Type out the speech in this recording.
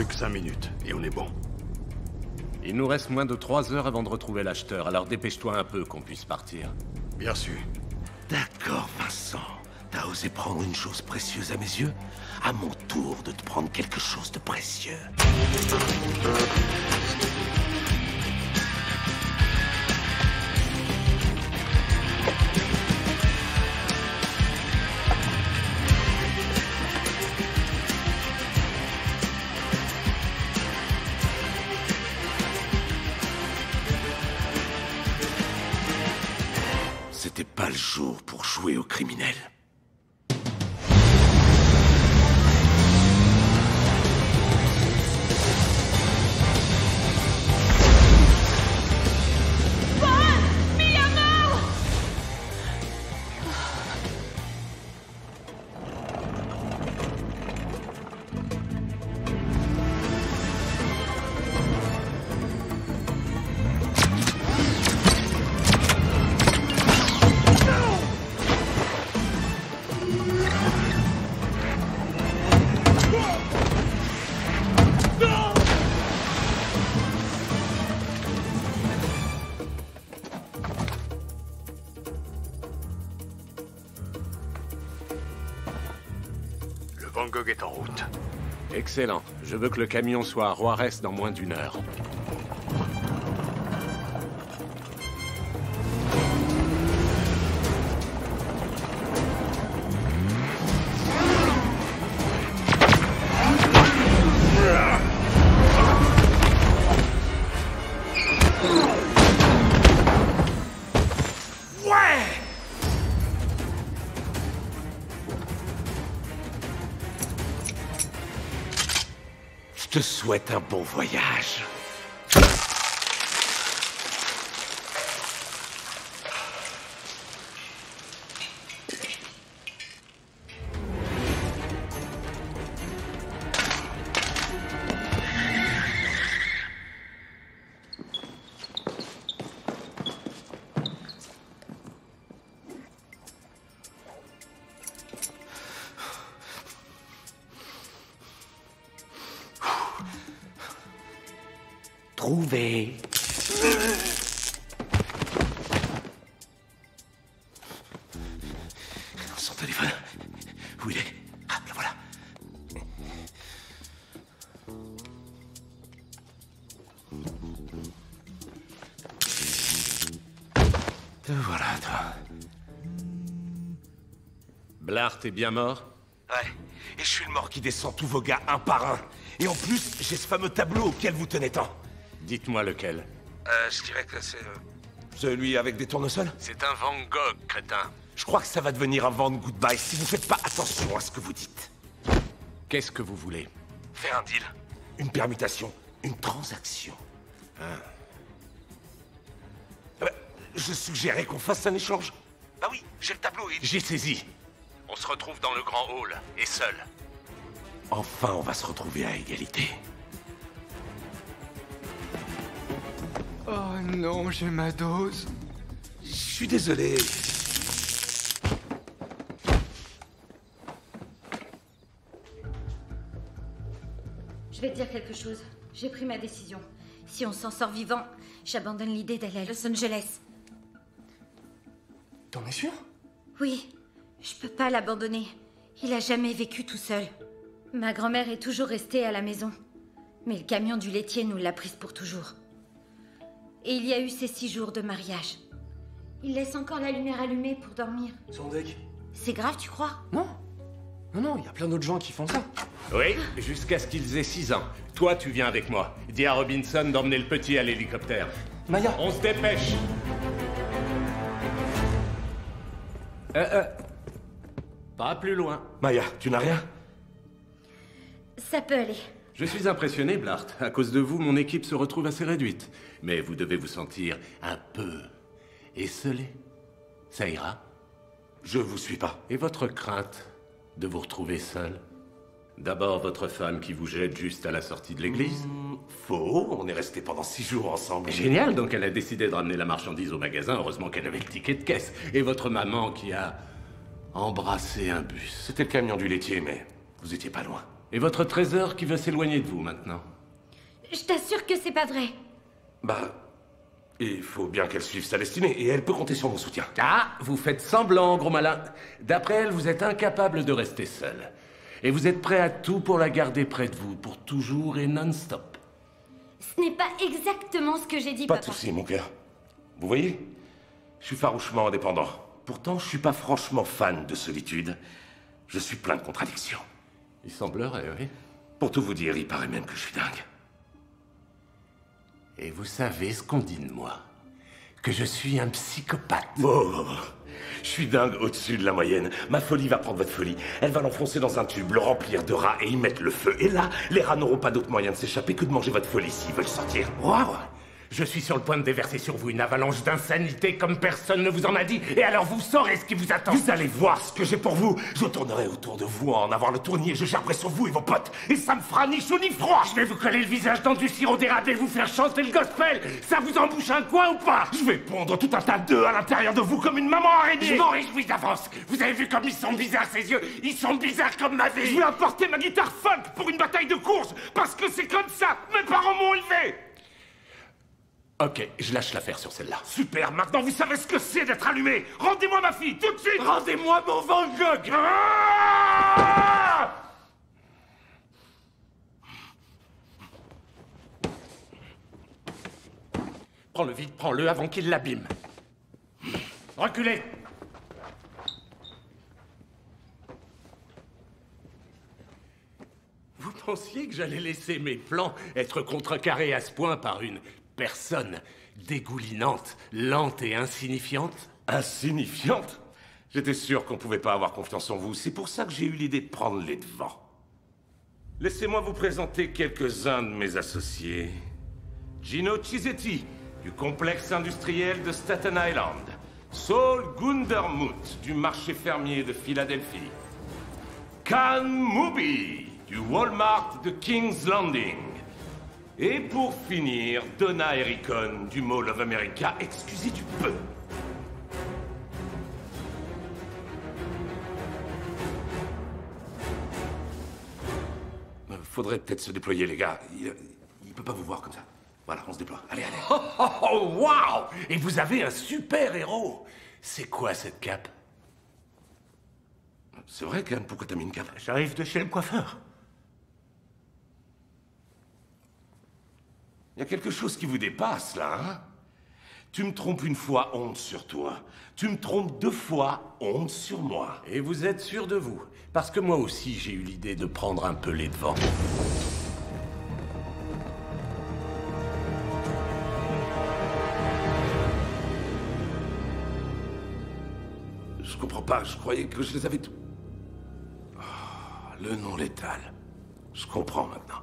Plus que 5 minutes, et on est bon. Il nous reste moins de 3 heures avant de retrouver l'acheteur, alors dépêche-toi un peu qu'on puisse partir. Bien sûr. D'accord, Vincent. T'as osé prendre une chose précieuse à mes yeux? À mon tour de te prendre quelque chose de précieux. C'était pas le jour pour jouer aux criminels. Van Gogh est en route. Excellent. Je veux que le camion soit à Juarez dans moins d'1 heure. Je te souhaite un bon voyage. Trouvé. Son téléphone. Où il est? Ah, le voilà. Te voilà, toi. Blart est bien mort? Ouais. Et je suis le mort qui descend tous vos gars un par un. Et en plus, j'ai ce fameux tableau auquel vous tenez tant. Dites-moi lequel. Je dirais que c'est... celui avec des tournesols? C'est un Van Gogh, crétin. Je crois que ça va devenir un vent de goodbye si vous faites pas attention à ce que vous dites. Qu'est-ce que vous voulez? Faire un deal. Une permutation. Une transaction. Je suggérais qu'on fasse un échange. Bah oui, j'ai le tableau et... J'ai saisi. On se retrouve dans le grand hall, et seul. Enfin, on va se retrouver à égalité. Oh non, j'ai ma dose. Je suis désolé. Je vais te dire quelque chose. J'ai pris ma décision. Si on s'en sort vivant, j'abandonne l'idée d'aller à Los Angeles. T'en es sûr? Oui, je peux pas l'abandonner. Il a jamais vécu tout seul. Ma grand-mère est toujours restée à la maison. Mais le camion du laitier nous l'a prise pour toujours. Et il y a eu ces 6 jours de mariage. Il laisse encore la lumière allumée pour dormir. Son deck. C'est grave, tu crois? Non. Non, il y a plein d'autres gens qui font ça. Oui, jusqu'à ce qu'ils aient 6 ans. Toi, tu viens avec moi. Dis à Robinson d'emmener le petit à l'hélicoptère. Maya. On se dépêche. Pas plus loin. Maya, tu n'as rien? Ça peut aller. Je suis impressionné, Blart. À cause de vous, mon équipe se retrouve assez réduite. Mais vous devez vous sentir un peu esselé. Ça ira? Je vous suis pas. Et votre crainte de vous retrouver seul? D'abord votre femme qui vous jette juste à la sortie de l'église. Faux, on est restés pendant 6 jours ensemble. Génial, donc elle a décidé de ramener la marchandise au magasin, heureusement qu'elle avait le ticket de caisse. Et votre maman qui a embrassé un bus. C'était le camion du laitier, mais vous étiez pas loin. Et votre trésor qui veut s'éloigner de vous maintenant. Je t'assure que c'est pas vrai. Bah... il faut bien qu'elle suive sa destinée, et elle peut compter sur mon soutien. Ah, vous faites semblant, gros malin. D'après elle, vous êtes incapable de rester seul. Et vous êtes prêt à tout pour la garder près de vous, pour toujours et non-stop. Ce n'est pas exactement ce que j'ai dit, Pas de papa. soucis, mon cœur. Vous voyez, je suis farouchement indépendant. Pourtant, je suis pas franchement fan de solitude. Je suis plein de contradictions. Il semblerait, oui. Pour tout vous dire, il paraît même que je suis dingue. Et vous savez ce qu'on dit de moi? Que je suis un psychopathe. Oh, je suis dingue au-dessus de la moyenne. Ma folie va prendre votre folie. Elle va l'enfoncer dans un tube, le remplir de rats et y mettre le feu. Et là, les rats n'auront pas d'autre moyen de s'échapper que de manger votre folie s'ils veulent sortir. Waouh! Je suis sur le point de déverser sur vous une avalanche d'insanité comme personne ne vous en a dit. Et alors vous saurez ce qui vous attend. Vous allez voir ce que j'ai pour vous. Je tournerai autour de vous en avoir le tournier. Je gerberai sur vous et vos potes. Et ça me fera ni chaud ni froid. Je vais vous coller le visage dans du sirop d'érable et vous faire chanter le gospel. Ça vous embouche un coin ou pas? Je vais pondre tout un tas d'œufs à l'intérieur de vous comme une maman araignée. Je m'en réjouis d'avance. Vous avez vu comme ils sont bizarres, ces yeux? Ils sont bizarres comme ma vie. Je vais apporter ma guitare folk pour une bataille de course. Parce que c'est comme ça. Mes parents m'ont élevé. Ok, je lâche l'affaire sur celle-là. Super, maintenant vous savez ce que c'est d'être allumé. Rendez-moi ma fille, tout de suite. Rendez-moi mon Van Gogh! Ah! Prends-le vite, prends-le avant qu'il l'abîme. Reculez! Vous pensiez que j'allais laisser mes plans être contrecarrés à ce point par une personne dégoulinante, lente et insignifiante? Insignifiante? J'étais sûr qu'on pouvait pas avoir confiance en vous. C'est pour ça que j'ai eu l'idée de prendre les devants. Laissez-moi vous présenter quelques-uns de mes associés. Gino Cisetti, du complexe industriel de Staten Island. Saul Gundermuth, du marché fermier de Philadelphie. Khan Mubi, du Walmart de King's Landing. Et pour finir, Donna Ericon, du Mall of America. Excusez du peu. Faudrait peut-être se déployer, les gars. Il peut pas vous voir comme ça. Voilà, on se déploie. Allez, allez. Oh, waouh! Et vous avez un super héros! C'est quoi cette cape? C'est vrai, Khan, pourquoi t'as mis une cape? J'arrive de chez le coiffeur. Il y a quelque chose qui vous dépasse, là, hein? Tu me trompes une fois, honte sur toi. Tu me trompes 2 fois, honte sur moi. Et vous êtes sûr de vous? Parce que moi aussi, j'ai eu l'idée de prendre un peu les devants. Je comprends pas, je croyais que je les avais tous. Le nom létal. Je comprends maintenant.